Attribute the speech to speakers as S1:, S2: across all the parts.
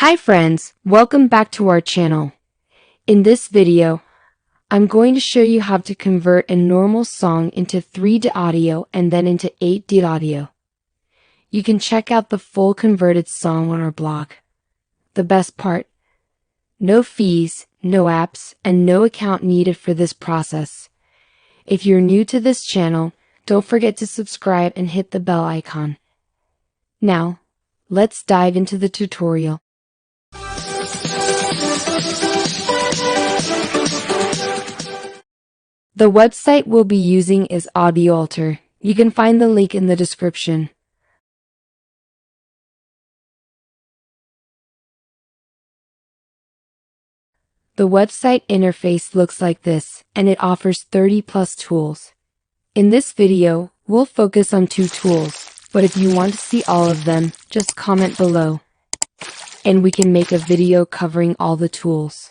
S1: Hi friends, welcome back to our channel. In this video, I'm going to show you how to convert a normal song into 3D audio and then into 8D audio. You can check out the full converted song on our blog. The best part, no fees, no apps, and no account needed for this process. If you're new to this channel, don't forget to subscribe and hit the bell icon. Now, let's dive into the tutorial. The website we'll be using is AudioAlter. You can find the link in the description. The website interface looks like this, and it offers 30+ tools. In this video, we'll focus on 2 tools, but if you want to see all of them, just comment below, and we can make a video covering all the tools.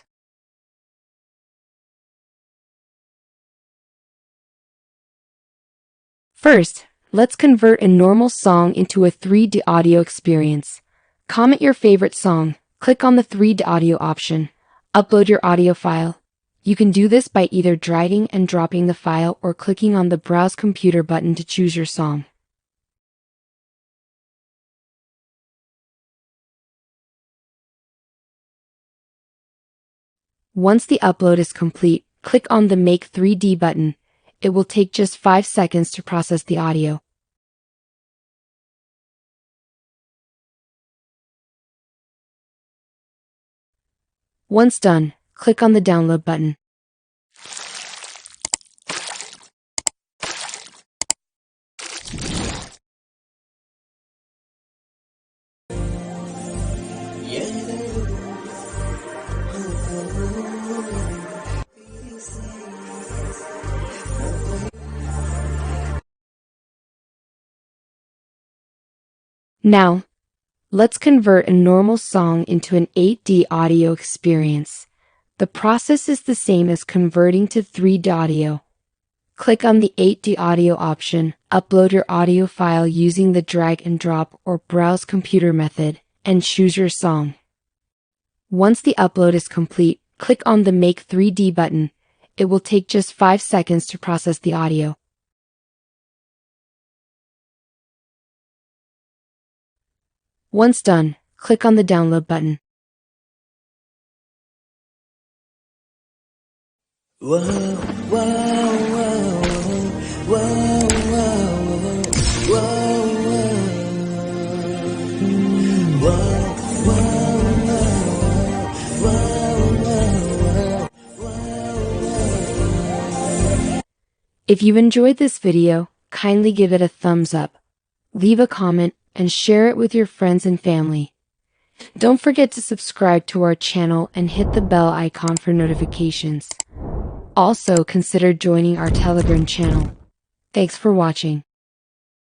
S1: First, let's convert a normal song into a 3D audio experience. Comment your favorite song, click on the 3D audio option, upload your audio file. You can do this by either dragging and dropping the file or clicking on the Browse Computer button to choose your song. Once the upload is complete, click on the Make 3D button. It will take just 5 seconds to process the audio. Once done, click on the Download button. Now, let's convert a normal song into an 8D audio experience. The process is the same as converting to 3D audio. Click on the 8D audio option, upload your audio file using the drag and drop or Browse Computer method, and choose your song. Once the upload is complete, click on the Make 3D button. It will take just 5 seconds to process the audio. Once done, click on the Download button. If you enjoyed this video, kindly give it a thumbs up, leave a comment, and share it with your friends and family. Don't forget to subscribe to our channel and hit the bell icon for notifications. Also, consider joining our Telegram channel. Thanks for watching.